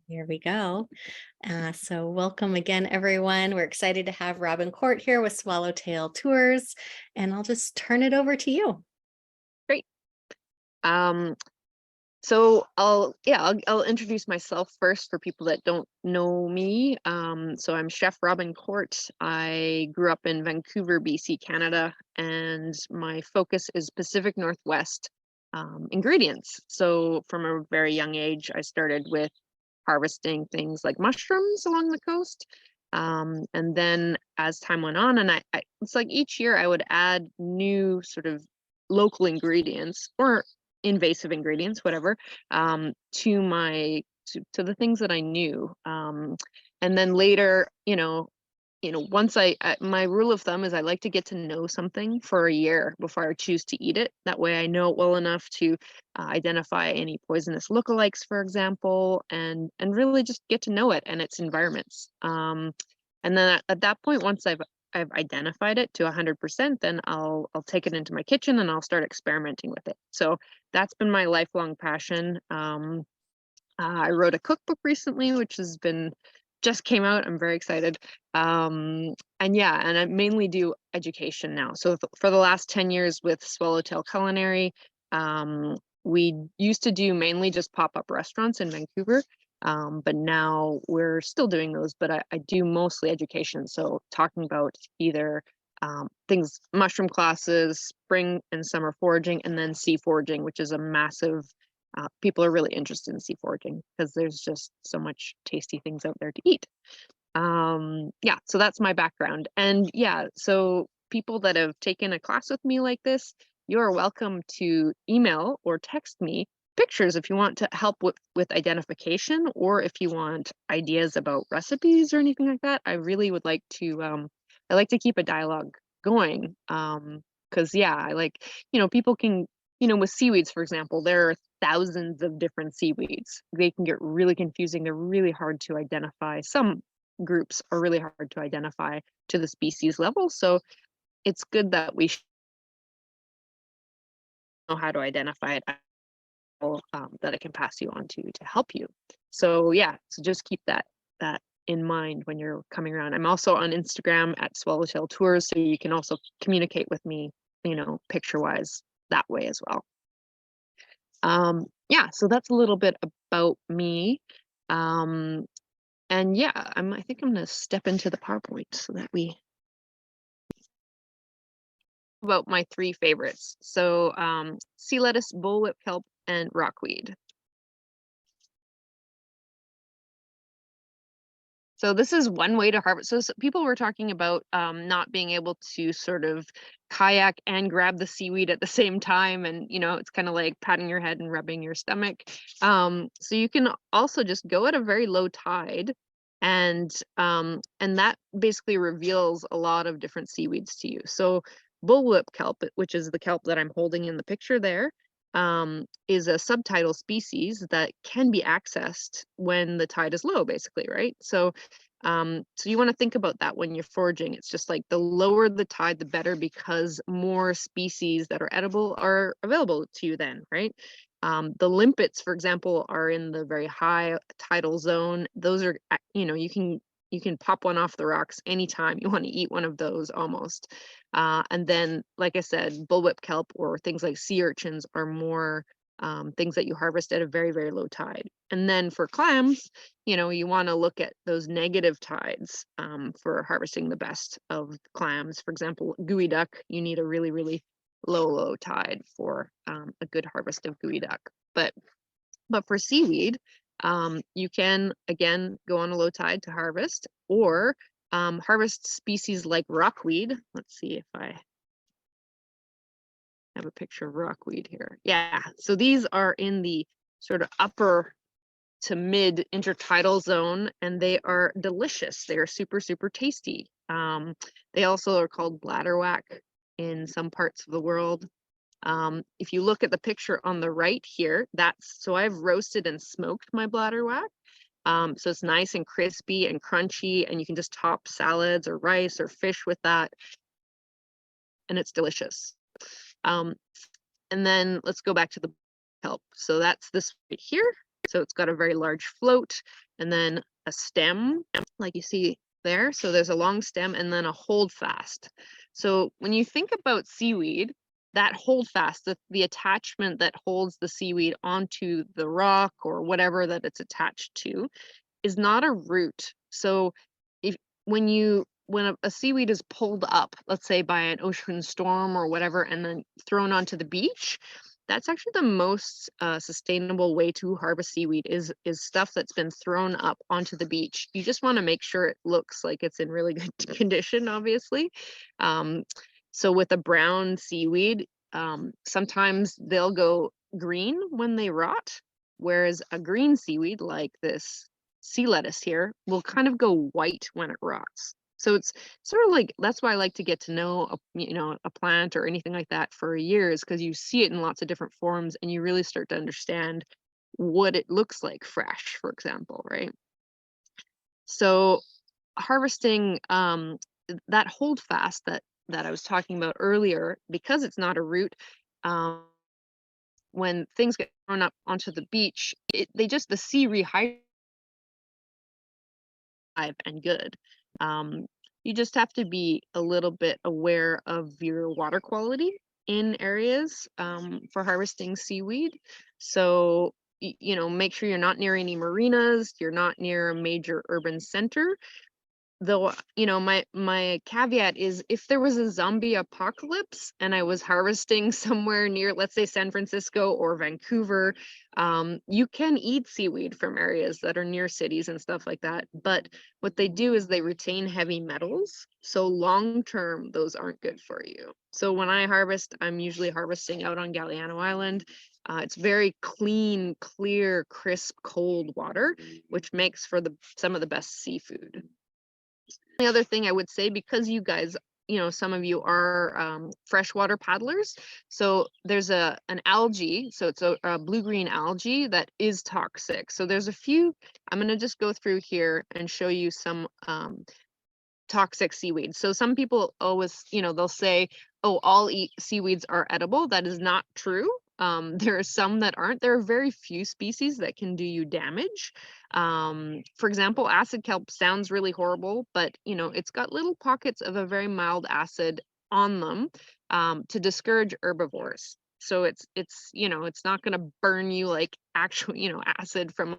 Here we go. So welcome again, everyone. We're excited to have Robin Court here with Swallowtail Tours, and I'll just turn it over to you. Great. So I'll introduce myself first for people that don't know me. So I'm Chef Robin Court. I grew up in Vancouver, BC, Canada, and my focus is Pacific Northwest ingredients. So from a very young age, I started with harvesting things like mushrooms along the coast. And then as time went on, and it's like each year I would add new sort of local ingredients or invasive ingredients, whatever, to to the things that I knew. And then later, once my rule of thumb is I like to get to know something for a year before I choose to eat it. That way I know it well enough to identify any poisonous lookalikes, for example, and really just get to know it and its environments. And then at that point, once I've identified it to 100%, then I'll take it into my kitchen and I'll start experimenting with it. So that's been my lifelong passion. I wrote a cookbook recently, which just came out. I'm very excited. And I mainly do education now. So for the last 10 years with Swallowtail Culinary, we used to do mainly just pop-up restaurants in Vancouver. But now we're still doing those, but I do mostly education. So talking about either things, mushroom classes, spring and summer foraging, and then sea foraging, which is a massive people are really interested in sea foraging because there's just so much tasty things out there to eat. So that's my background. And so people that have taken a class with me like this, you're welcome to email or text me pictures if you want to help with identification, or if you want ideas about recipes or anything like that. I really would like to I like to keep a dialogue going, because I like, people can, with seaweeds, for example, there are thousands of different seaweeds. They can get really confusing. They're really hard to identify. Some groups are really hard to identify to the species level. So it's good that we know how to identify it, that I can pass you on to help you. So so just keep that in mind when you're coming around. I'm also on Instagram at Swallowtail Tours, so you can also communicate with me, picture wise that way as well. So that's a little bit about me. I think I'm gonna step into the PowerPoint so that we about my three favorites. So sea lettuce, bullwhip kelp, and rockweed. So this is one way to harvest. So people were talking about not being able to sort of kayak and grab the seaweed at the same time. And, it's kind of like patting your head and rubbing your stomach. So you can also just go at a very low tide. And that basically reveals a lot of different seaweeds to you. So bullwhip kelp, which is the kelp that I'm holding in the picture there, is a subtidal species that can be accessed when the tide is low, basically, right? So you want to think about that when you're foraging. It's just like the lower the tide, the better, because more species that are edible are available to you then, right? The limpets, for example, are in the very high tidal zone. Those are, you can pop one off the rocks anytime you want to eat one of those, almost. And then, like I said, bullwhip kelp or things like sea urchins are more things that you harvest at a very, very low tide. And then for clams, you want to look at those negative tides for harvesting the best of clams. For example, gooey duck, you need a really, really low tide for a good harvest of gooey duck. But for seaweed, you can, again, go on a low tide to harvest, or harvest species like rockweed. Let's see if I have a picture of rockweed here. Yeah, so these are in the sort of upper to mid intertidal zone, and they are delicious. They are super, super tasty. They also are called bladderwhack in some parts of the world. If you look at the picture on the right here, so I've roasted and smoked my bladderwhack. So it's nice and crispy and crunchy, and you can just top salads or rice or fish with that, and it's delicious. And then let's go back to the kelp. So that's this right here. So it's got a very large float and then a stem like you see there. So there's a long stem and then a holdfast. So when you think about seaweed, that holdfast, the attachment that holds the seaweed onto the rock or whatever that it's attached to, is not a root. So if when a seaweed is pulled up, let's say by an ocean storm or whatever, and then thrown onto the beach, that's actually the most sustainable way to harvest seaweed is stuff that's been thrown up onto the beach. You just want to make sure it looks like it's in really good condition, obviously. So with a brown seaweed, sometimes they'll go green when they rot, whereas a green seaweed like this sea lettuce here will kind of go white when it rots. So it's sort of like, that's why I like to get to know a plant or anything like that for years, because you see it in lots of different forms and you really start to understand what it looks like fresh, for example, right? So harvesting that holdfast that I was talking about earlier, because it's not a root, when things get thrown up onto the beach, the sea rehydrates and good. You just have to be a little bit aware of your water quality in areas for harvesting seaweed. So, make sure you're not near any marinas, you're not near a major urban center, though, my caveat is if there was a zombie apocalypse and I was harvesting somewhere near, let's say, San Francisco or Vancouver, you can eat seaweed from areas that are near cities and stuff like that. But what they do is they retain heavy metals. So long term, those aren't good for you. So when I harvest, I'm usually harvesting out on Galliano Island. It's very clean, clear, crisp, cold water, which makes for some of the best seafood. The other thing I would say, because you guys, some of you are freshwater paddlers, so there's an algae, so it's a blue-green algae that is toxic. So there's a few, I'm going to just go through here and show you some toxic seaweed. So some people always, they'll say, oh, all seaweeds are edible. That is not true. There are some that aren't. There are very few species that can do you damage. For example, acid kelp sounds really horrible, but it's got little pockets of a very mild acid on them to discourage herbivores. So it's not going to burn you like actual acid from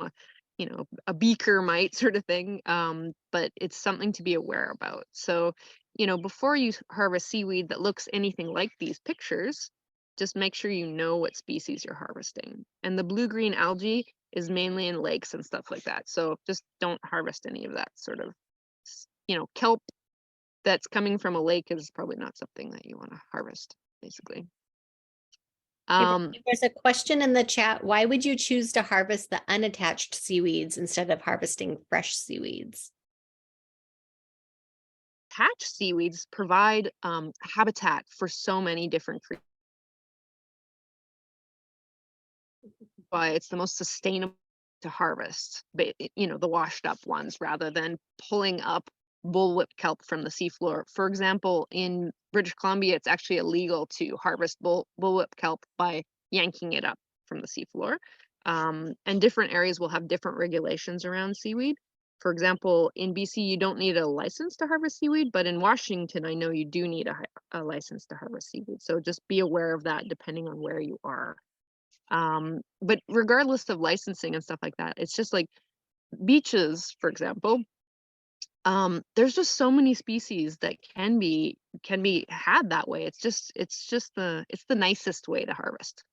a beaker might, sort of thing, but it's something to be aware about. So before you harvest seaweed that looks anything like these pictures, just make sure you know what species you're harvesting. And the blue-green algae is mainly in lakes and stuff like that. So just don't harvest any of that sort of, kelp that's coming from a lake is probably not something that you want to harvest, basically. There's a question in the chat. Why would you choose to harvest the unattached seaweeds instead of harvesting fresh seaweeds? Attached seaweeds provide habitat for so many different creatures. Why it's the most sustainable to harvest, but the washed up ones, rather than pulling up bullwhip kelp from the seafloor. For example, in British Columbia, it's actually illegal to harvest bullwhip kelp by yanking it up from the seafloor. And different areas will have different regulations around seaweed. For example, in BC, you don't need a license to harvest seaweed, but in Washington, I know you do need a license to harvest seaweed. So just be aware of that depending on where you are. But regardless of licensing and stuff like that, it's just like beaches, for example, there's just so many species that can be had that way. It's the nicest way to harvest.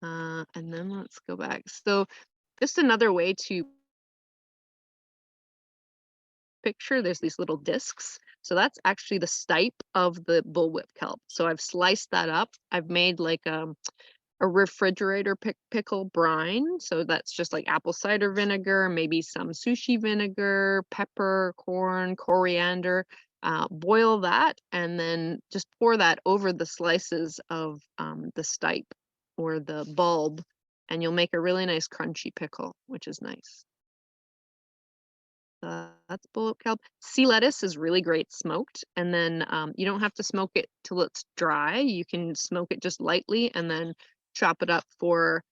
And then let's go back. So just another way to picture, there's these little discs. So that's actually the stipe of the bullwhip kelp. So I've sliced that up. I've made like a refrigerator pickle brine. So that's just like apple cider vinegar, maybe some sushi vinegar, pepper, corn, coriander. Boil that and then just pour that over the slices of the stipe or the bulb, and you'll make a really nice crunchy pickle, which is nice. that's bullet kelp. Sea lettuce is really great smoked, and then you don't have to smoke it till it's dry. You can smoke it just lightly and then chop it up for,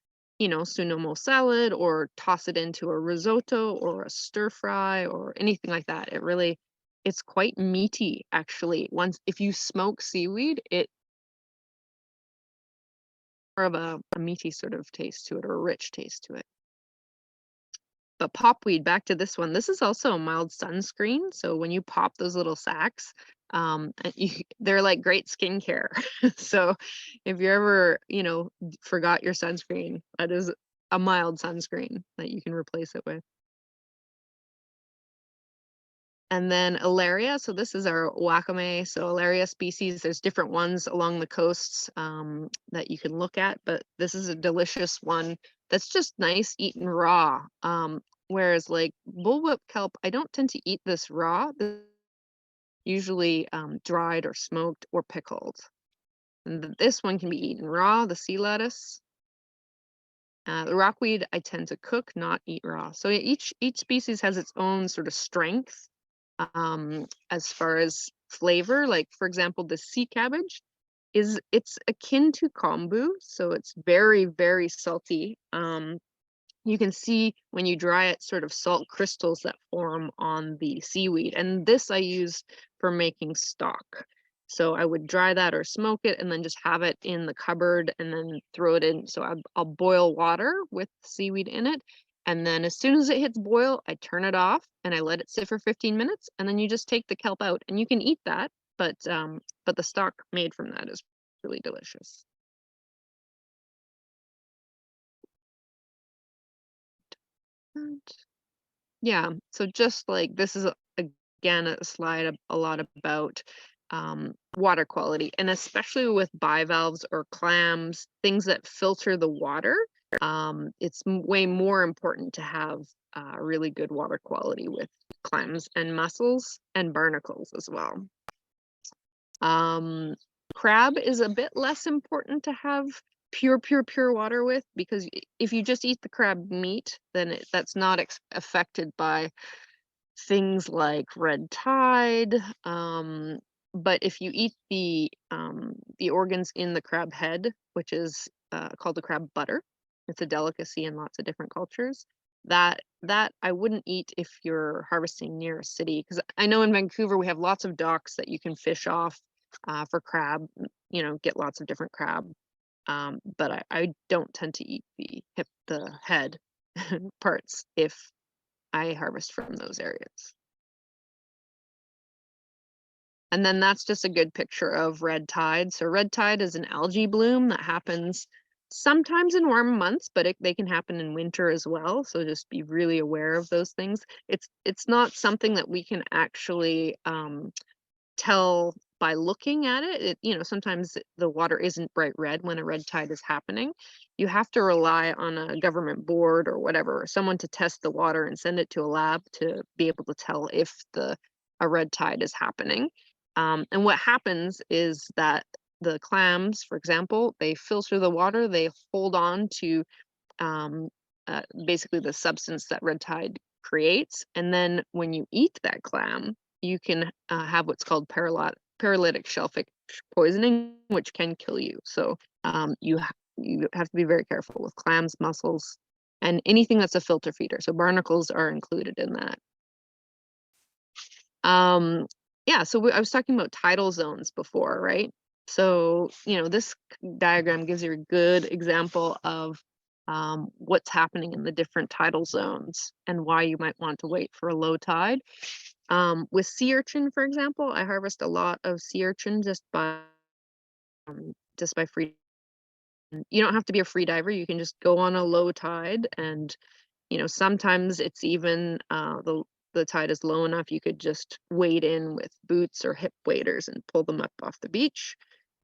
sunomo salad, or toss it into a risotto or a stir fry or anything like that. It's quite meaty actually. Once if you smoke seaweed, it more of a meaty sort of taste to it, or a rich taste to it. But popweed, back to this one, this is also a mild sunscreen. So when you pop those little sacks, they're like great skincare. So if you ever, forgot your sunscreen, that is a mild sunscreen that you can replace it with. And then Alaria, so this is our wakame. So Alaria species, there's different ones along the coasts that you can look at, but this is a delicious one that's just nice eaten raw. Whereas like bullwhip kelp, I don't tend to eat this raw. Usually dried or smoked or pickled. And this one can be eaten raw, the sea lettuce. The rockweed I tend to cook, not eat raw. So each species has its own sort of strength as far as flavor. Like for example, the sea cabbage it's akin to kombu, so it's very, very salty. You can see when you dry it sort of salt crystals that form on the seaweed, and this I use for making stock. So I would dry that or smoke it and then just have it in the cupboard and then throw it in. So I'll boil water with seaweed in it, and then as soon as it hits boil, I turn it off and I let it sit for 15 minutes, and then you just take the kelp out and you can eat that, but the stock made from that is really delicious. And yeah, so just like this is again a slide a lot about water quality, and especially with bivalves or clams, things that filter the water. It's way more important to have really good water quality with clams and mussels and barnacles as well. Crab is a bit less important to have pure water with, because if you just eat the crab meat, then that's not affected by things like red tide. But if you eat the organs in the crab head, which is called the crab butter, it's a delicacy in lots of different cultures. That I wouldn't eat if you're harvesting near a city, because I know in Vancouver we have lots of docks that you can fish off for crab, get lots of different crab. But I don't tend to eat the head parts if I harvest from those areas. And then that's just a good picture of red tide. So red tide is an algae bloom that happens sometimes in warm months, but they can happen in winter as well. So just be really aware of those things. It's not something that we can actually tell by looking at it. Sometimes the water isn't bright red when a red tide is happening. You have to rely on a government board or whatever, someone to test the water and send it to a lab to be able to tell if a red tide is happening. And what happens is that the clams, for example, they filter the water, they hold on to basically the substance that red tide creates. And then when you eat that clam, you can have what's called paralytic shellfish poisoning, which can kill you. So you have to be very careful with clams, mussels, and anything that's a filter feeder. So barnacles are included in that. Yeah, so I was talking about tidal zones before, right? So, this diagram gives you a good example of what's happening in the different tidal zones and why you might want to wait for a low tide. With sea urchin, for example, I harvest a lot of sea urchin just by free. You don't have to be a free diver. You can just go on a low tide, and sometimes it's even the tide is low enough you could just wade in with boots or hip waders and pull them up off the beach.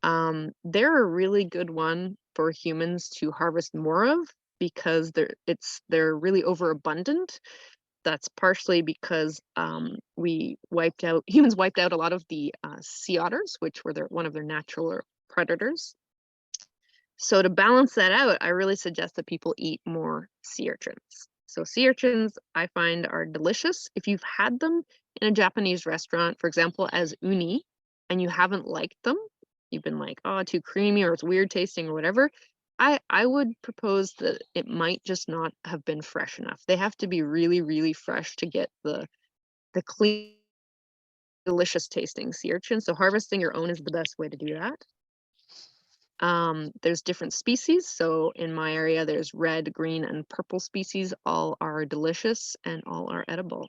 They're a really good one for humans to harvest more of, because they're really overabundant. That's partially because humans wiped out a lot of the sea otters, which were one of their natural predators. So to balance that out, I really suggest that people eat more sea urchins. So sea urchins, I find, are delicious. If you've had them in a Japanese restaurant, for example, as uni, and you haven't liked them, you've been like, oh, too creamy or it's weird tasting or whatever, I would propose that it might just not have been fresh enough. They have to be really, really fresh to get the clean, delicious tasting sea urchin. So harvesting your own is the best way to do that. There's different species. So in my area, there's red, green, and purple species. All are delicious and all are edible.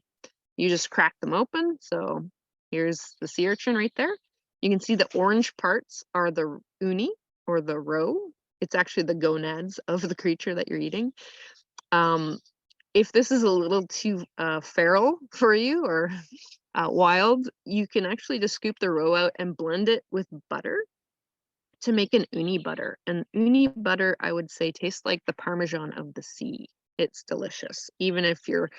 You just crack them open. So here's the sea urchin right there. You can see the orange parts are the uni or the roe. It's actually the gonads of the creature that you're eating. If this is a little too feral for you or wild, you can actually just scoop the roe out and blend it with butter to make an uni butter. And uni butter, I would say, tastes like the Parmesan of the sea. It's delicious. Even if you're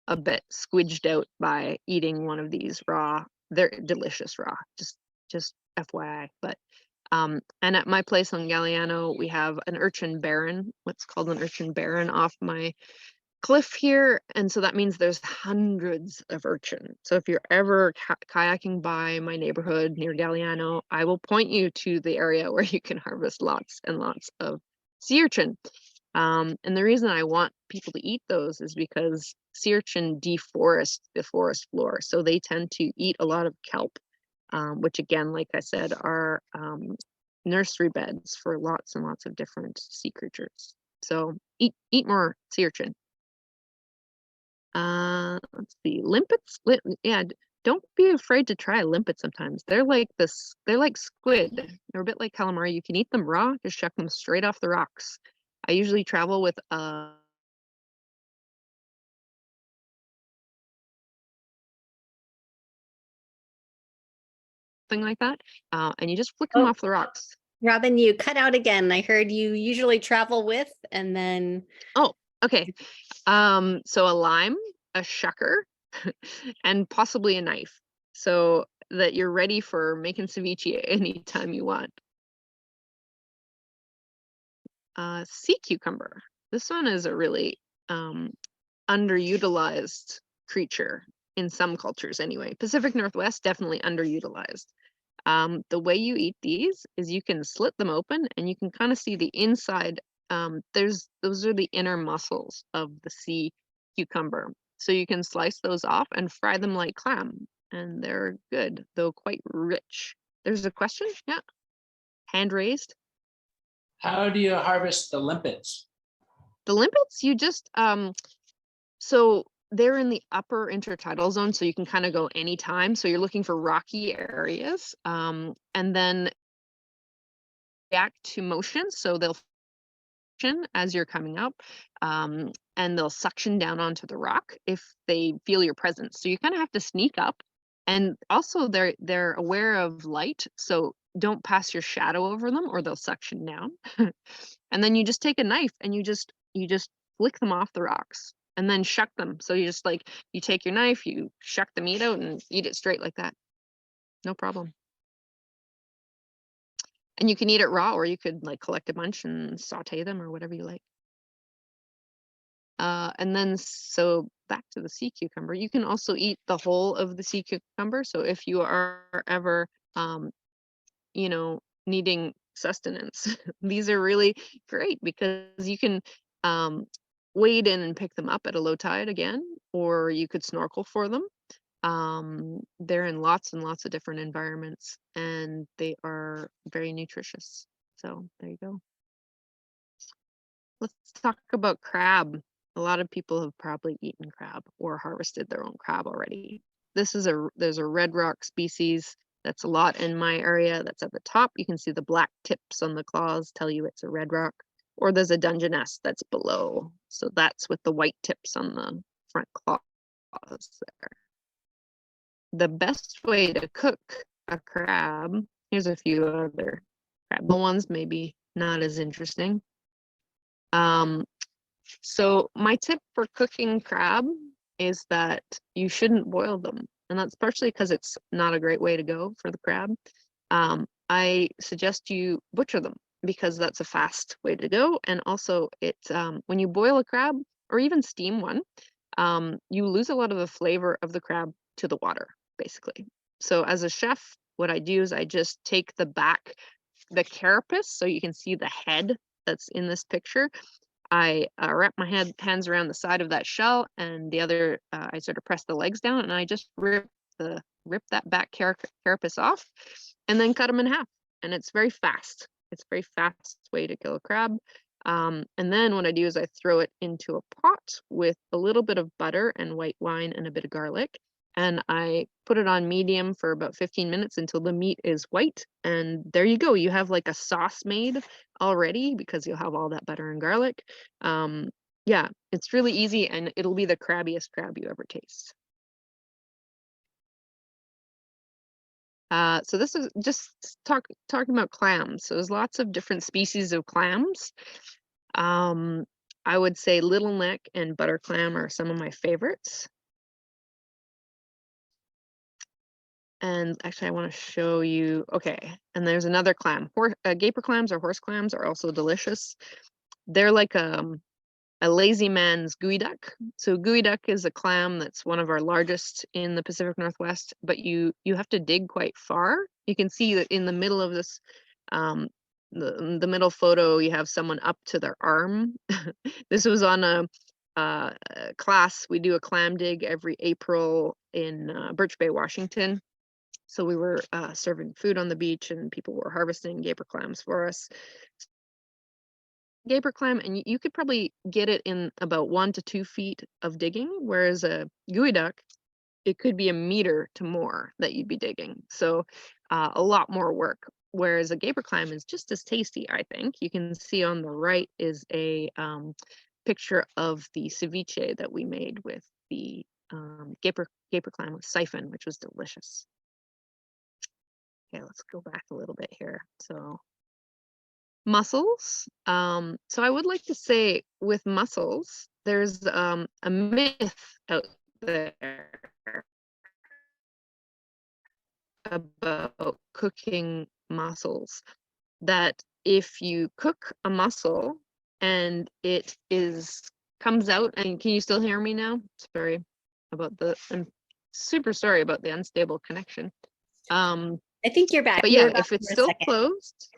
a bit squidged out by eating one of these raw, they're delicious raw. Just FYI. But and at my place on Galliano, we have an urchin baron, what's called an urchin baron off my cliff here, and so that means there's hundreds of urchin. So if you're ever kayaking by my neighborhood near Galliano, I will point you to the area where you can harvest lots and lots of sea urchin. And the reason I want people to eat those is because sea urchin deforest the forest floor, so they tend to eat a lot of kelp, which again, like I said, are nursery beds for lots and lots of different sea creatures. So eat more sea urchin. Let's see, limpets. Yeah, don't be afraid to try a limpet sometimes. They're like this, they're like squid. They're a bit like calamari. You can eat them raw, just shuck them straight off the rocks. I usually travel with thing like that. And you just flick them Oh, off the rocks. Robin, you cut out again. I heard you usually travel with, and then Oh, okay. So a lime, a shucker, and possibly a knife. So that you're ready for making ceviche anytime you want. Sea cucumber. This one is a really underutilized creature in some cultures anyway. Pacific Northwest, definitely underutilized. The way you eat these is you can slit them open and you can kind of see the inside. Those are the inner muscles of the sea cucumber. So you can slice those off and fry them like clam, and they're good, though quite rich. There's a question? Yeah. Hand raised. How do you harvest the limpets? The limpets, you just so they're in the upper intertidal zone, so you can kind of go anytime. So you're looking for rocky areas, and then react to motion. So they'll function as you're coming up, and they'll suction down onto the rock if they feel your presence. So you kind of have to sneak up, and also they're aware of light, so don't pass your shadow over them or they'll suction down. And then you just take a knife and you just flick them off the rocks and then shuck them. So you just like, you take your knife, you shuck the meat out and eat it straight like that. No problem. And you can eat it raw, or you could like collect a bunch and saute them or whatever you like. And then, so back to the sea cucumber, you can also eat the whole of the sea cucumber. So if you are ever, you know, needing sustenance, these are really great because you can wade in and pick them up at a low tide again, or you could snorkel for them. They're in lots and lots of different environments and they are very nutritious. So there you go. Let's talk about crab. A lot of people have probably eaten crab or harvested their own crab already. There's a red rock species that's a lot in my area. That's at the top. You can see the black tips on the claws tell you it's a red rock. Or there's a Dungeness that's below. So that's with the white tips on the front claws there. The best way to cook a crab, here's a few other crab ones, maybe not as interesting. So my tip for cooking crab is that you shouldn't boil them. And that's partially because it's not a great way to go for the crab. I suggest you butcher them because that's a fast way to go. And also it's when you boil a crab or even steam one, you lose a lot of the flavor of the crab to the water, basically. So as a chef, what I do is I just take the the carapace, so you can see the head that's in this picture. I wrap my hands around the side of that shell, and the other, I sort of press the legs down, and I just rip that back carapace off, and then cut them in half. And it's very fast. It's a very fast way to kill a crab. And then what I do is I throw it into a pot with a little bit of butter and white wine and a bit of garlic. And I put it on medium for about 15 minutes until the meat is white. And there you go. You have like a sauce made already because you'll have all that butter and garlic. Yeah, it's really easy, and it'll be the crabbiest crab you ever taste. So this is just talking about clams. So there's lots of different species of clams. I would say little neck and butter clam are some of my favorites. And actually, I want to show you. Okay, and there's another clam. Gaper clams or horse clams are also delicious. They're like a lazy man's geoduck. So geoduck is a clam that's one of our largest in the Pacific Northwest, but you have to dig quite far. You can see that in the middle of this, the middle photo, you have someone up to their arm. This was on a class. We do a clam dig every April in Birch Bay, Washington. So we were serving food on the beach, and people were harvesting gaper clams for us. Gaper clam, and you could probably get it in about 1 to 2 feet of digging, whereas a geoduck, it could be a meter to more that you'd be digging. So a lot more work. Whereas a gaper clam is just as tasty, I think. You can see on the right is a picture of the ceviche that we made with the gaper clam with siphon, which was delicious. Okay, let's go back a little bit here. So mussels. So I would like to say with mussels, there's a myth out there about cooking mussels, that if you cook a mussel and it comes out, and can you still hear me now? Sorry about I'm super sorry about the unstable connection. I think you're back. But yeah, if it's still closed.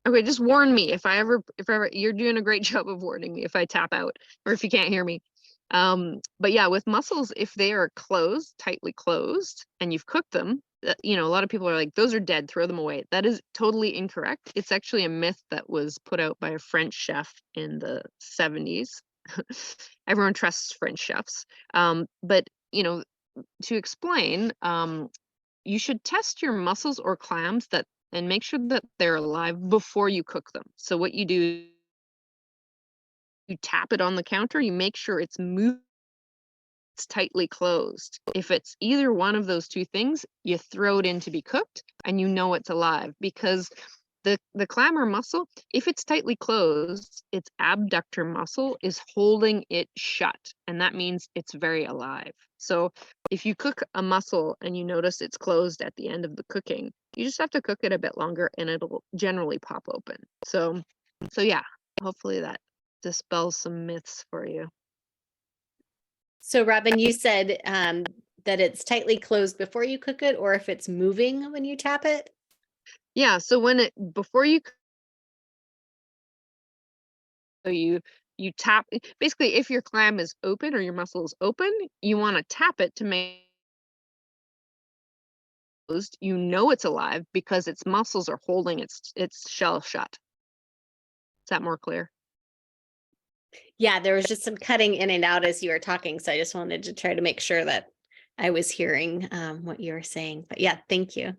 Okay, just warn me if I ever, you're doing a great job of warning me if I tap out or if you can't hear me. But yeah, with mussels, if they are closed, tightly closed, and you've cooked them, a lot of people are like, those are dead, throw them away. That is totally incorrect. It's actually a myth that was put out by a French chef in the 70s. Everyone trusts French chefs. But, to explain, you should test your mussels or clams and make sure that they're alive before you cook them. So what you do, you tap it on the counter, you make sure it's tightly closed. If it's either one of those two things, you throw it in to be cooked and you know it's alive, because the clam or mussel, if it's tightly closed, its abductor muscle is holding it shut, and that means it's very alive. So if you cook a mussel and you notice it's closed at the end of the cooking, you just have to cook it a bit longer and it'll generally pop open. So yeah, hopefully that dispels some myths for you. So Robin, you said that it's tightly closed before you cook it, or if it's moving when you tap it? Yeah, so before you tap, basically if your clam is open or your mussel is open, you want to tap it to make closed. You know it's alive because its muscles are holding its shell shut. Is that more clear? Yeah, there was just some cutting in and out as you were talking, so I just wanted to try to make sure that I was hearing what you were saying. But yeah, thank you.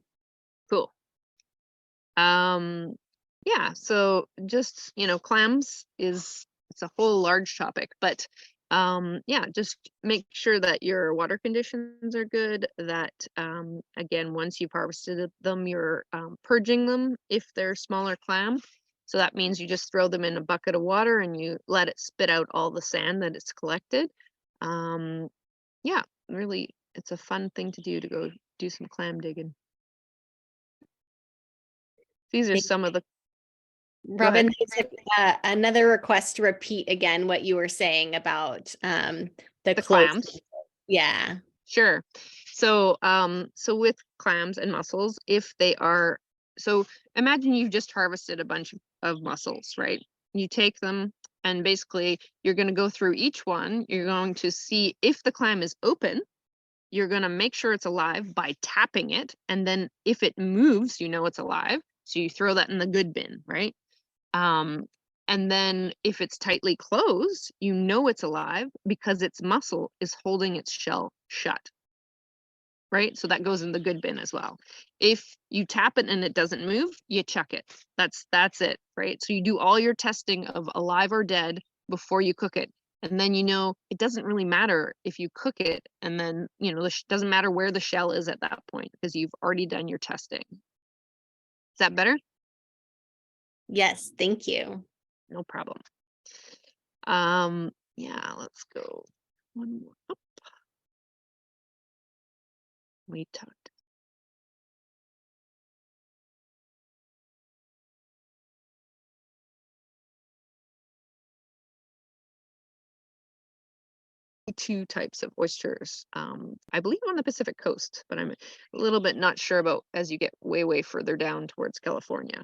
Cool. Yeah, so just, clams it's a whole large topic, but yeah, just make sure that your water conditions are good, that again, once you've harvested them, you're purging them if they're smaller clam. So that means you just throw them in a bucket of water and you let it spit out all the sand that it's collected. Yeah, really, it's a fun thing to do, to go do some clam digging. These are some of the Go ahead. Robin, there's another request to repeat again what you were saying about the The close. clams. Yeah. Sure. So, so with clams and mussels, if they are, so imagine you've just harvested a bunch of mussels, right? You take them and basically you're going to go through each one. You're going to see if the clam is open. You're going to make sure it's alive by tapping it. And then if it moves, you know it's alive. So you throw that in the good bin, right? And then if it's tightly closed, you know it's alive because its muscle is holding its shell shut, right? So that goes in the good bin as well. If you tap it and it doesn't move, you chuck it. That's it, right? So you do all your testing of alive or dead before you cook it. And then you know it doesn't really matter if you cook it and then, you know, doesn't matter where the shell is at that point because you've already done your testing. Is that better? Yes, thank you. No problem. Yeah, let's go one more up. We talked. Two types of oysters, I believe on the Pacific coast, but I'm a little bit not sure about as you get way further down towards California.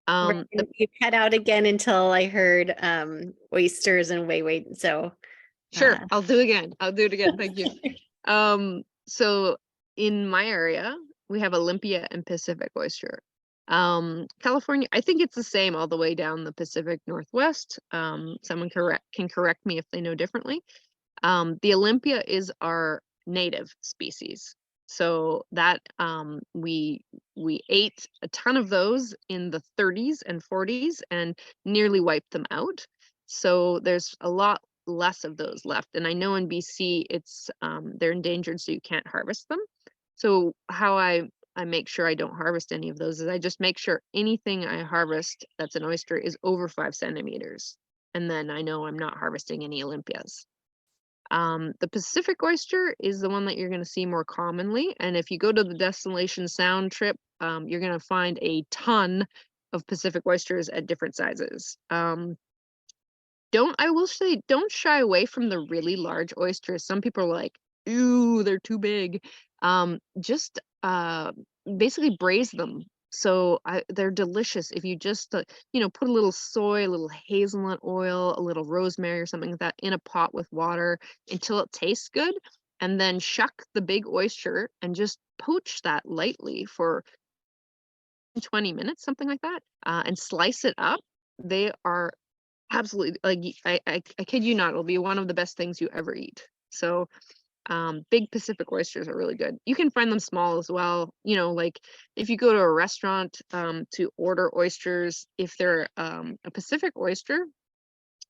Right, you cut out again until I heard oysters and wait. So Sure, I'll do it again. Thank you. So in my area, we have Olympia and Pacific oyster. California, I think it's the same all the way down the Pacific Northwest. Someone can correct me if they know differently. The Olympia is our native species. So that we ate a ton of those in the 30s and 40s and nearly wiped them out. So there's a lot less of those left. And I know in BC it's they're endangered, so you can't harvest them. So how I make sure I don't harvest any of those is I just make sure anything I harvest that's an oyster is over 5 centimeters. And then I know I'm not harvesting any Olympias. The Pacific oyster is the one that you're going to see more commonly. And if you go to the Desolation Sound trip, you're going to find a ton of Pacific oysters at different sizes. I will say, don't shy away from the really large oysters. Some people are like, ooh, they're too big. Just basically braise them. So they're delicious if you just, you know, put a little soy, a little hazelnut oil, a little rosemary or something like that in a pot with water until it tastes good. And then shuck the big oyster and just poach that lightly for 20 minutes, something like that, and slice it up. They are absolutely, like, I kid you not, it'll be one of the best things you ever eat. So big Pacific oysters are really good. You can find them small as well. You know, like if you go to a restaurant to order oysters, if they're a Pacific oyster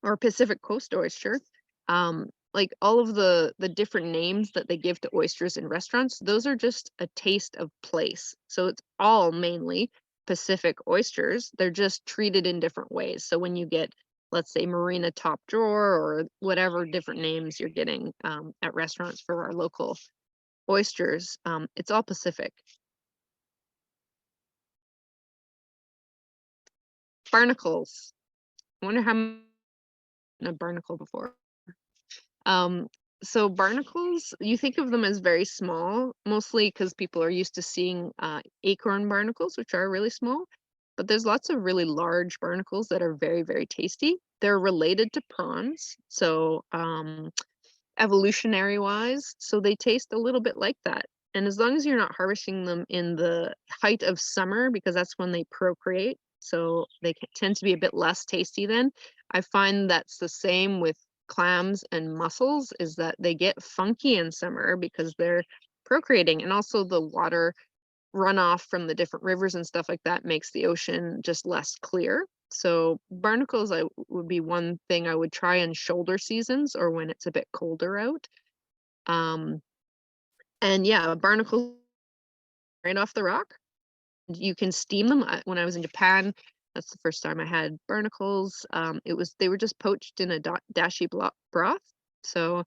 or Pacific Coast oyster, like all of the different names that they give to oysters in restaurants, those are just a taste of place. So it's all mainly Pacific oysters. They're just treated in different ways. So when you get, let's say, Marina top drawer or whatever different names you're getting at restaurants for our local oysters, it's all Pacific. Barnacles. I wonder how many a barnacle before. So barnacles, you think of them as very small, mostly because people are used to seeing acorn barnacles, which are really small. But there's lots of really large barnacles that are very tasty. They're related to prawns, so evolutionary wise, so they taste a little bit like that. And as long as you're not harvesting them in the height of summer, because that's when they procreate, so they tend to be a bit less tasty then. I find that's the same with clams and mussels, is that they get funky in summer because they're procreating, and also the water runoff from the different rivers and stuff like that makes the ocean just less clear. So barnacles would be one thing I would try in shoulder seasons or when it's a bit colder out. And yeah, barnacles right off the rock. You can steam them. When I was in Japan, that's the first time I had barnacles. They were just poached in a dashi broth. So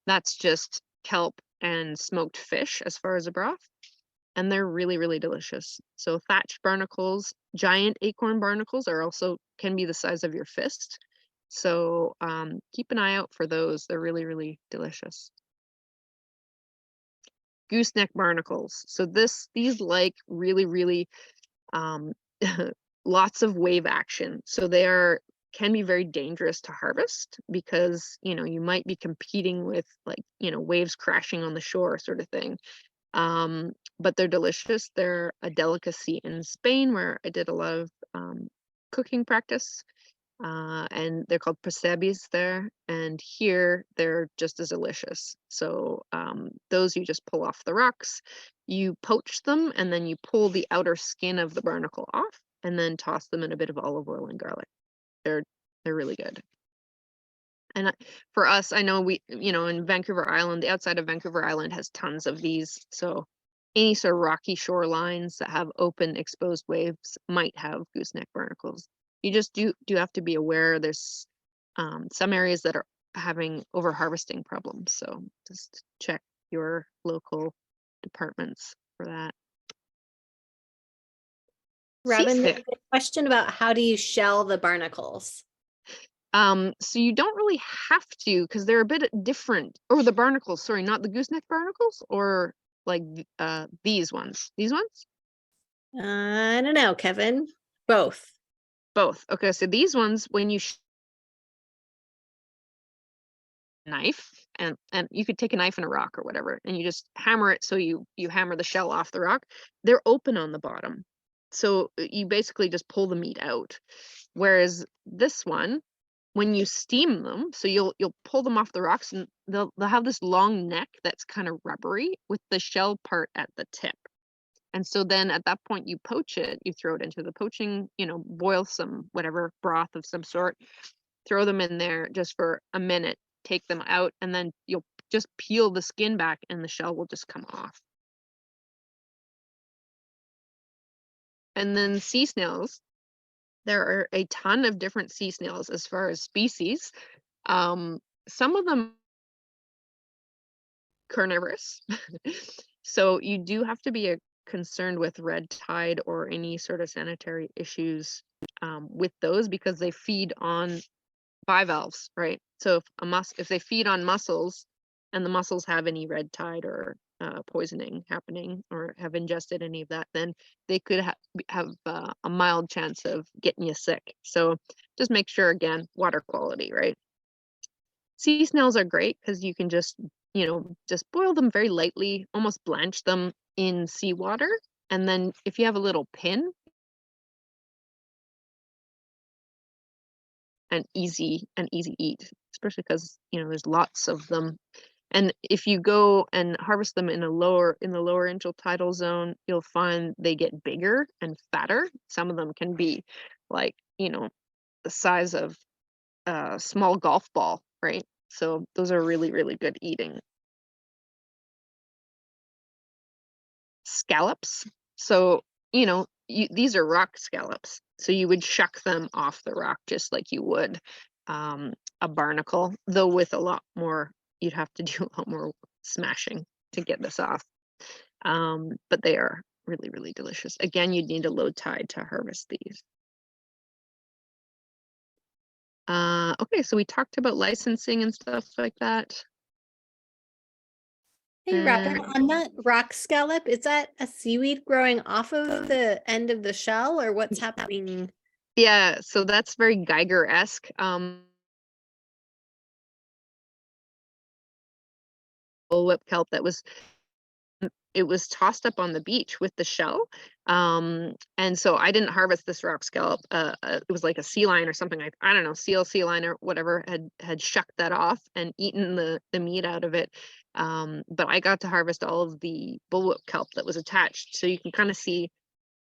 that's just kelp and smoked fish as far as a broth. and they're really, really delicious. So thatched barnacles, giant acorn barnacles are also can be the size of your fist. So keep an eye out for those. They're really, really delicious. Gooseneck barnacles. So these like really, really lots of wave action. So they can be very dangerous to harvest because, you know, you might be competing with like, you know, waves crashing on the shore sort of thing. But they're delicious. They're a delicacy in Spain where I did a lot of cooking practice. And they're called percebes there. And here they're just as delicious. So those you just pull off the rocks, you poach them, and then you pull the outer skin of the barnacle off, and then toss them in a bit of olive oil and garlic. They're really good. And for us, I know you know, in Vancouver Island, the outside of Vancouver Island has tons of these. So any sort of rocky shorelines that have open exposed waves might have gooseneck barnacles. You just do have to be aware there's some areas that are having over harvesting problems. So just check your local departments for that. Robin, there's a question about how do you shell the barnacles? So you don't really have to because they're a bit different. Or the barnacles, sorry, not the gooseneck barnacles, or like these ones. These ones? I don't know, Kevin. Both. Both. Okay, so these ones, when you knife, and you could take a knife and a rock or whatever, and you just hammer it, so you hammer the shell off the rock. They're open on the bottom, so you basically just pull the meat out. Whereas this one, when you steam them, so you'll pull them off the rocks, and they'll have this long neck that's kind of rubbery with the shell part at the tip. And so then at that point you poach it, you throw it into the poaching, you know, boil some whatever broth of some sort, throw them in there just for a minute, take them out, and then you'll just peel the skin back and the shell will just come off. And then sea snails, there are a ton of different sea snails as far as species. Some of them carnivorous. So you do have to be concerned with red tide or any sort of sanitary issues with those, because they feed on bivalves, right? So if they feed on mussels and the mussels have any red tide or poisoning happening or have ingested any of that, then they could have a mild chance of getting you sick. So just make sure, again, water quality, right? Sea snails are great because you can just, you know, just boil them very lightly, almost blanch them in seawater. And then if you have a little pin, an easy eat, especially because, you know, there's lots of them. And if you go and harvest them in the lower intertidal zone, you'll find they get bigger and fatter. Some of them can be like, you know, the size of a small golf ball, right? So those are really, really good eating. Scallops. So, you know, these are rock scallops. So you would shuck them off the rock just like you would a barnacle, though with a lot more, you'd have to do a lot more smashing to get this off. But they are really, really delicious. Again, you'd need a low tide to harvest these. Okay, so we talked about licensing and stuff like that. Hey, Robin, on that rock scallop, is that a seaweed growing off of the end of the shell, or what's happening? Yeah, so that's very Geiger-esque. Bullwhip kelp that was tossed up on the beach with the shell. And so I didn't harvest this rock scallop. It was like a sea lion or something, like, I don't know, sea lion or whatever had shucked that off and eaten the meat out of it. But I got to harvest all of the bullwhip kelp that was attached. So you can kind of see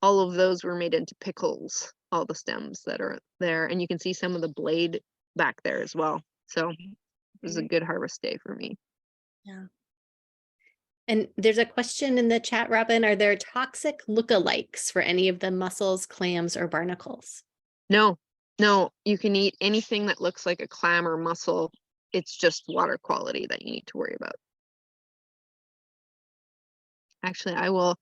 all of those were made into pickles, all the stems that are there. And you can see some of the blade back there as well. So it was a good harvest day for me. Yeah. And there's a question in the chat, Robin, are there toxic lookalikes for any of the mussels, clams, or barnacles? No, you can eat anything that looks like a clam or mussel. It's just water quality that you need to worry about. Actually, I will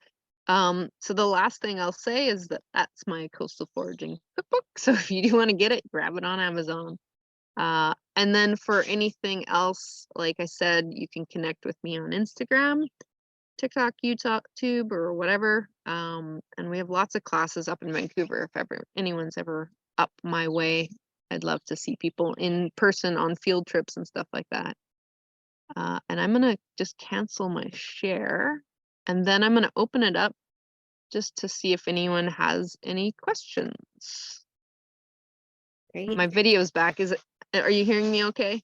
So the last thing I'll say is that that's my coastal foraging cookbook. So if you do want to get it, grab it on Amazon. And then for anything else, like I said, you can connect with me on Instagram, TikTok, YouTube, or whatever. And we have lots of classes up in Vancouver. If ever anyone's ever up my way, I'd love to see people in person on field trips and stuff like that. And I'm gonna just cancel my share, and then I'm gonna open it up just to see if anyone has any questions. Great. My video's back. Are you hearing me okay?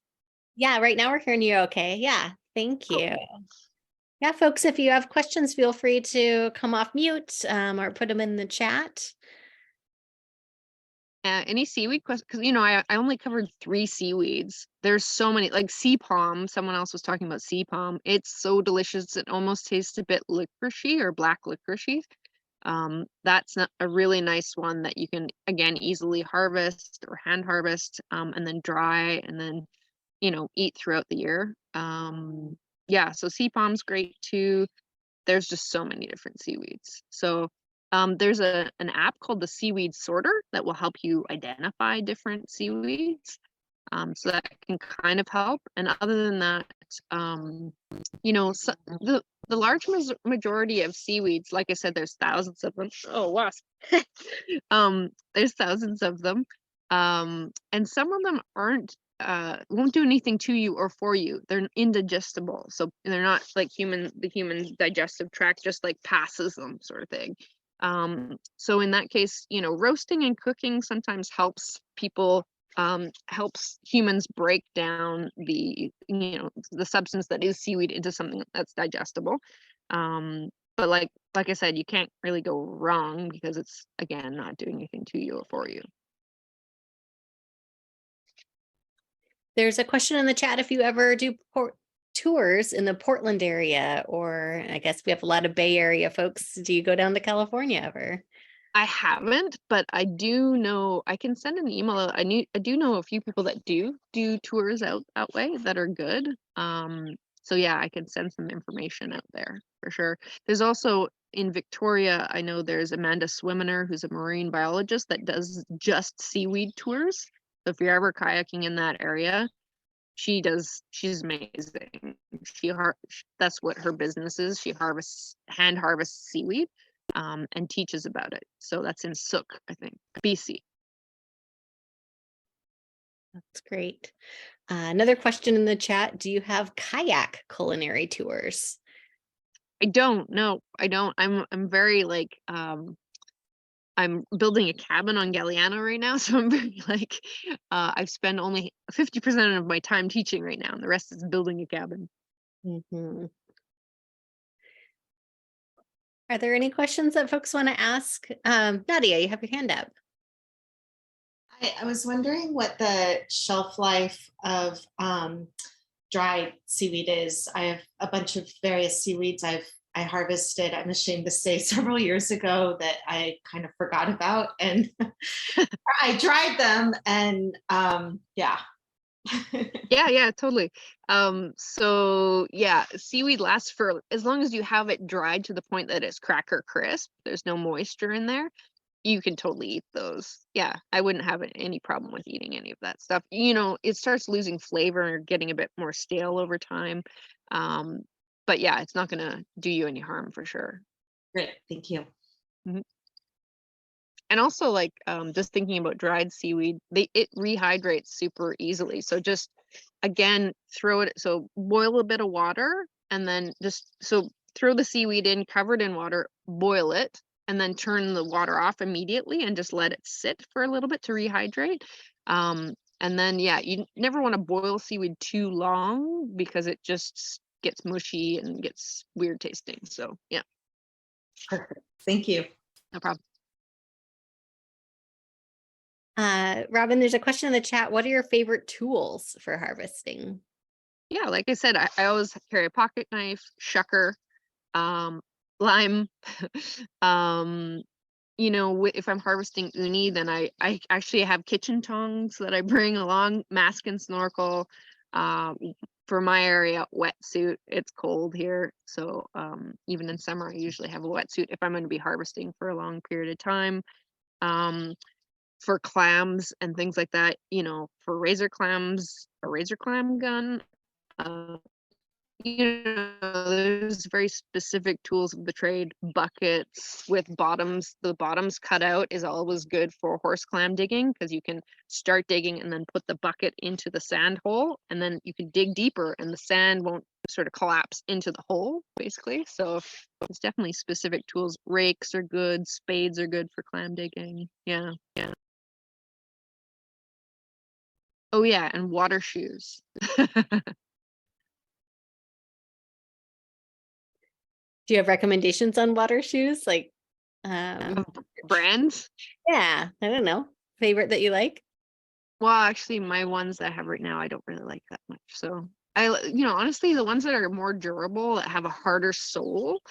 Yeah, right now we're hearing you okay. Yeah, thank Oh. you. Yeah, folks, if you have questions, feel free to come off mute or put them in the chat. Any seaweed questions? Because I only covered 3 seaweeds. There's so many, like sea palm. Someone else was talking about sea palm. It's so delicious. It almost tastes a bit licoricey or black licoricey. That's a really nice one that you can again easily harvest or hand harvest, and then dry and then eat throughout the year. Yeah, so sea palm's great too. There's just so many different seaweeds. So there's an app called the Seaweed Sorter that will help you identify different seaweeds. So that can kind of help. And other than that, so the large majority of seaweeds, like I said, there's thousands of them. Oh, wasp. There's thousands of them. And some of them won't do anything to you or for you. They're indigestible. So they're not like the human digestive tract just like passes them, sort of thing. So in that case, roasting and cooking sometimes helps people, helps humans break down the substance that is seaweed into something that's digestible. But like I said, you can't really go wrong because it's again not doing anything to you or for you. There's a question in the chat if you ever do tours in the Portland area, or I guess we have a lot of Bay Area folks. Do you go down to California ever? I haven't, but I do know I can send an email. I do know a few people that do tours out that way that are good. So yeah, I can send some information out there for sure. There's also in Victoria, I know there's Amanda Swiminer, who's a marine biologist that does just seaweed tours. So if you're ever kayaking in that area, she's amazing. That's what her business is. She hand harvests seaweed. And teaches about it. So that's in Sook, I think, BC. That's great. Another question in the chat. Do you have kayak culinary tours? I don't. No, I don't. I'm very like, I'm building a cabin on Galiano right now. So I'm very like, I spend only 50% of my time teaching right now and the rest is building a cabin. Mm-hmm. Are there any questions that folks want to ask? Nadia, you have your hand up. I was wondering what the shelf life of dried seaweed is. I have a bunch of various seaweeds I harvested, I'm ashamed to say, several years ago that I kind of forgot about, and I dried them, and yeah. Yeah, totally. So yeah, seaweed lasts for as long as you have it dried to the point that it's cracker crisp. There's no moisture in there. You can totally eat those. Yeah, I wouldn't have any problem with eating any of that stuff. It starts losing flavor and getting a bit more stale over time. But yeah, it's not gonna do you any harm for sure. Great, thank you. Mm-hmm. And also, like, just thinking about dried seaweed, it rehydrates super easily. So just again, boil a bit of water and then throw the seaweed in, cover it in water, boil it, and then turn the water off immediately and just let it sit for a little bit to rehydrate. And then yeah, you never want to boil seaweed too long because it just gets mushy and gets weird tasting. So yeah. Perfect. Thank you. No problem. Robin, there's a question in the chat. What are your favorite tools for harvesting? Yeah, like I said, I always carry a pocket knife, shucker, lime. If I'm harvesting uni, then I actually have kitchen tongs that I bring along, mask and snorkel. For my area, wetsuit. It's cold here, so even in summer, I usually have a wetsuit if I'm going to be harvesting for a long period of time. For clams and things like that, you know, for razor clams, a razor clam gun. You know, there's very specific tools of the trade. Buckets with bottoms. The bottoms cut out is always good for horse clam digging, because you can start digging and then put the bucket into the sand hole, and then you can dig deeper and the sand won't sort of collapse into the hole, basically. So it's definitely specific tools. Rakes are good. Spades are good for clam digging. Yeah. Oh yeah, and water shoes. Do you have recommendations on water shoes? Like, Brands? yeah, I don't know. Favorite that you like? Well, actually, my ones that I have right now, I don't really like that much. So you know, honestly, the ones that are more durable, that have a harder sole,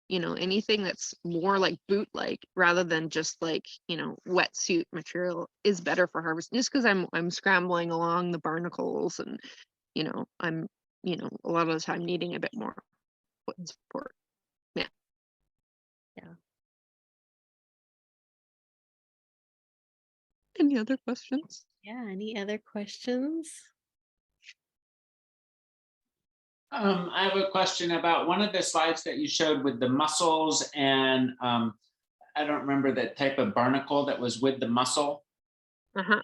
you know, anything that's more like boot-like rather than just like, you know, wetsuit material is better for harvest. Just because I'm scrambling along the barnacles, and you know, I'm, you know, a lot of the time needing a bit more foot support. Yeah. Yeah. Any other questions? Yeah, any other questions? I have a question about one of the slides that you showed with the mussels, and I don't remember the type of barnacle that was with the mussel. Uh-huh.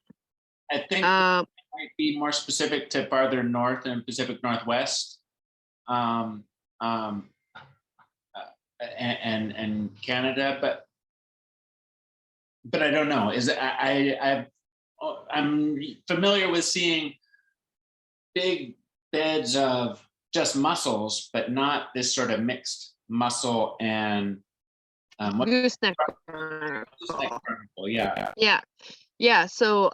I think it might be more specific to farther north and Pacific Northwest, um, um, and Canada, but I don't know. I'm familiar with seeing big beds of just mussels, but not this sort of mixed mussel and Gooseneck like barnacle. Yeah. Yeah. So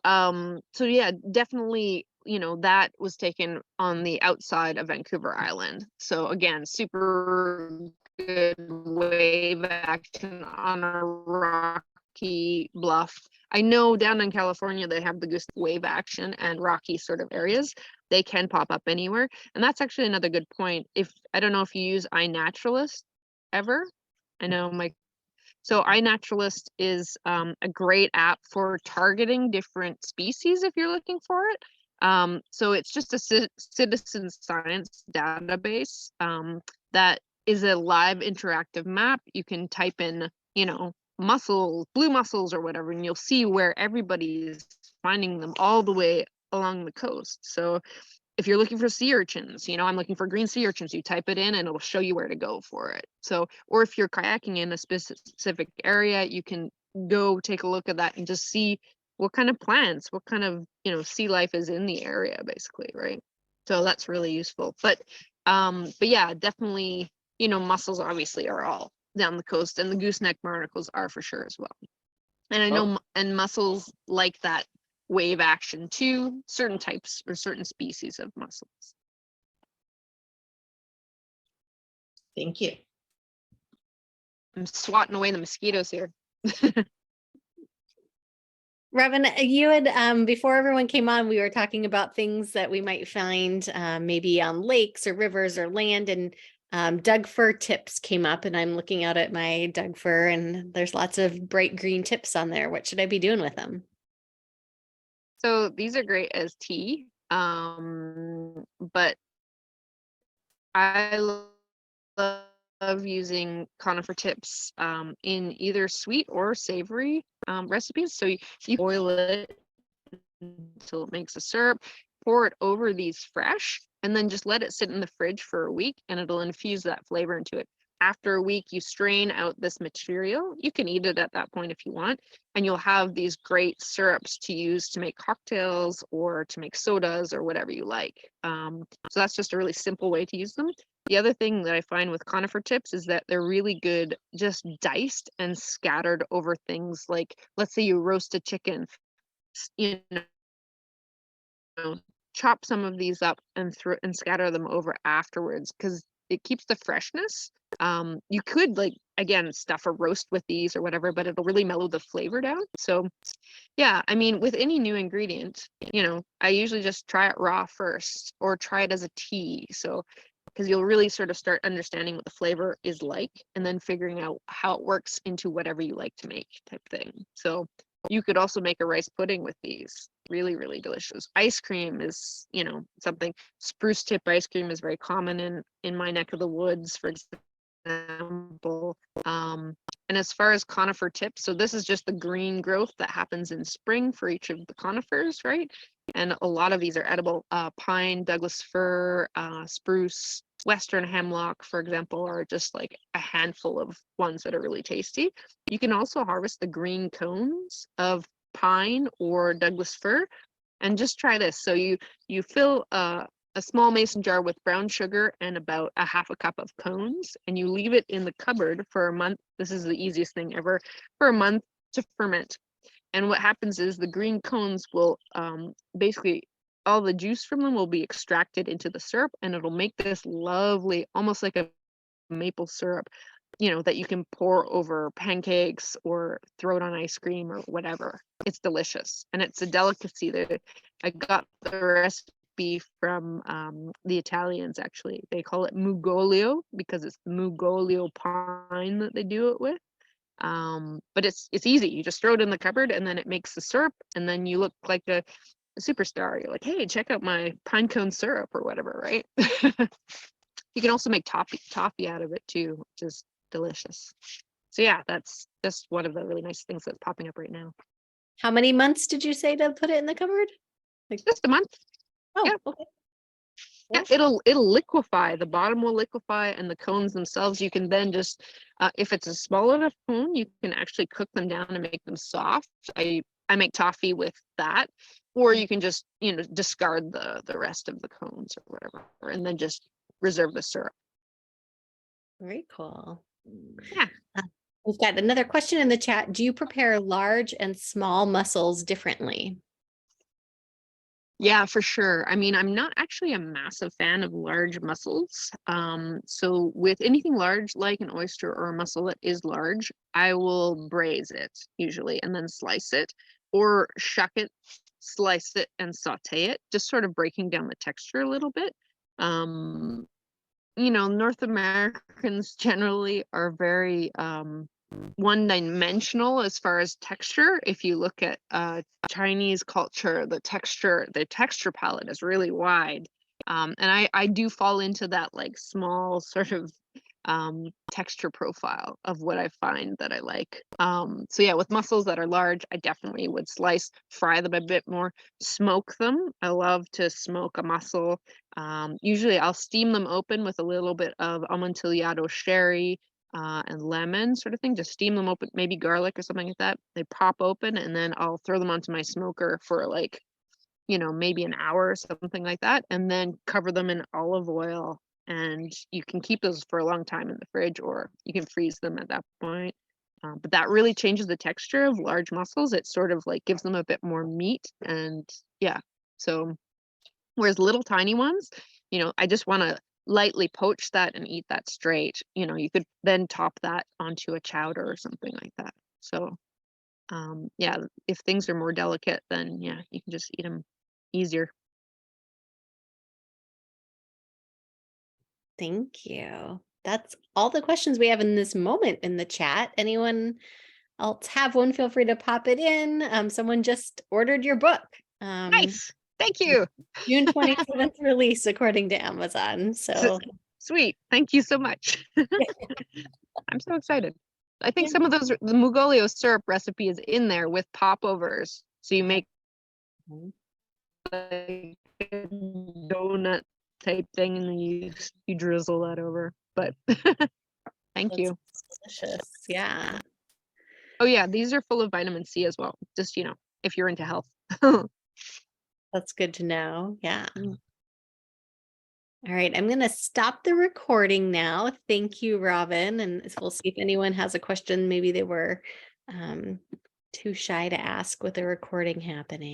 yeah, definitely, you know, that was taken on the outside of Vancouver Island. So again, super good wave action on a rocky bluff. I know down in California they have the goose wave action and rocky sort of areas. They can pop up anywhere. And that's actually another good point. If I don't know if you use iNaturalist ever. I know so iNaturalist is a great app for targeting different species if you're looking for it. So it's just a citizen science database that is a live interactive map. You can type in, you know, mussels, blue mussels or whatever, and you'll see where everybody is finding them all the way along the coast. So if you're looking for sea urchins, you know, I'm looking for green sea urchins, you type it in and it'll show you where to go for it. So, or if you're kayaking in a specific area, you can go take a look at that and just see what kind of plants, what kind of, you know, sea life is in the area, basically, right? So that's really useful. But yeah, definitely, you know, mussels obviously are all down the coast, and the gooseneck barnacles are for sure as well. And I know, and mussels like that wave action too, certain types or certain species of mussels. Thank you. I'm swatting away the mosquitoes here. Robin, you had, before everyone came on, we were talking about things that we might find maybe on lakes or rivers or land, and Doug fir tips came up, and I'm looking out at my Doug fir and there's lots of bright green tips on there. What should I be doing with them? So these are great as tea, but I love using conifer tips in either sweet or savory recipes. So you boil it until it makes a syrup, pour it over these fresh, and then just let it sit in the fridge for a week, and it'll infuse that flavor into it. After a week, you strain out this material. You can eat it at that point if you want, and you'll have these great syrups to use to make cocktails or to make sodas or whatever you like. So that's just a really simple way to use them. The other thing that I find with conifer tips is that they're really good just diced and scattered over things like, let's say you roast a chicken, you know, chop some of these up and scatter them over afterwards, because it keeps the freshness. You could like again, stuff or roast with these or whatever, but it'll really mellow the flavor down. So yeah, I mean, with any new ingredient, you know, I usually just try it raw first or try it as a tea. So, because you'll really sort of start understanding what the flavor is like and then figuring out how it works into whatever you like to make type thing. So you could also make a rice pudding with these. Really, really delicious. Ice cream is, you know, something. Spruce tip ice cream is very common in my neck of the woods, for example. And as far as conifer tips, so this is just the green growth that happens in spring for each of the conifers, right? And a lot of these are edible. Pine, Douglas fir, spruce, western hemlock, for example, are just like a handful of ones that are really tasty. You can also harvest the green cones of pine or Douglas fir, and just try this. So you fill a small mason jar with brown sugar and about a half a cup of cones, and you leave it in the cupboard for a month. This is the easiest thing ever, for a month to ferment. And what happens is the green cones will basically, all the juice from them will be extracted into the syrup, and it'll make this lovely, almost like a maple syrup, you know, that you can pour over pancakes or throw it on ice cream or whatever. It's delicious, and it's a delicacy. That I got the recipe from the Italians, actually. They call it mugolio because it's the mugolio pine that they do it with. But it's easy. You just throw it in the cupboard and then it makes the syrup, and then you look like a superstar. You're like, hey, check out my pine cone syrup or whatever, right? You can also make toffee out of it too, which is delicious. So yeah, that's just one of the really nice things that's popping up right now. How many months did you say to put it in the cupboard? Like, Just a month. oh, yeah. okay. Yeah, it'll liquefy. The bottom will liquefy, and the cones themselves, you can then just, if it's a small enough cone, you can actually cook them down and make them soft. I make toffee with that, or you can just, you know, discard the rest of the cones or whatever, and then just reserve the syrup. Very cool. Yeah. We've got another question in the chat. Do you prepare large and small mussels differently? Yeah, for sure. I mean, I'm not actually a massive fan of large mussels. So with anything large, like an oyster or a mussel that is large, I will braise it usually and then slice it, or shuck it, slice it, and saute it, just sort of breaking down the texture a little bit. You know, North Americans generally are very one-dimensional as far as texture. If you look at Chinese culture, the texture palette is really wide, and I do fall into that like small sort of texture profile of what I find that I like. So yeah, with mussels that are large, I definitely would slice, fry them a bit more, smoke them. I love to smoke a mussel. Usually I'll steam them open with a little bit of Amontillado sherry and lemon sort of thing. Just steam them open, maybe garlic or something like that. They pop open, and then I'll throw them onto my smoker for like, you know, maybe an hour or something like that, and then cover them in olive oil. And you can keep those for a long time in the fridge, or you can freeze them at that point. But that really changes the texture of large mussels. It sort of like gives them a bit more meat, and yeah. So whereas little tiny ones, you know, I just want to lightly poach that and eat that straight. You know, you could then top that onto a chowder or something like that. So yeah, if things are more delicate, then yeah, you can just eat them easier. Thank you. That's all the questions we have in this moment in the chat. Anyone else have one? Feel free to pop it in. Someone just ordered your book. Nice. Thank you. June 27th release according to Amazon. So Sweet. Thank you so much. I'm so excited. I think some of those, the Mugolio syrup recipe is in there with popovers. So you make like a donut type thing, and then you drizzle that over. But thank you. Delicious. Yeah. Oh yeah, these are full of vitamin C as well. Just, you know, if you're into health. That's good to know. Yeah. All right, I'm going to stop the recording now. Thank you, Robin. And we'll see if anyone has a question. Maybe they were too shy to ask with the recording happening.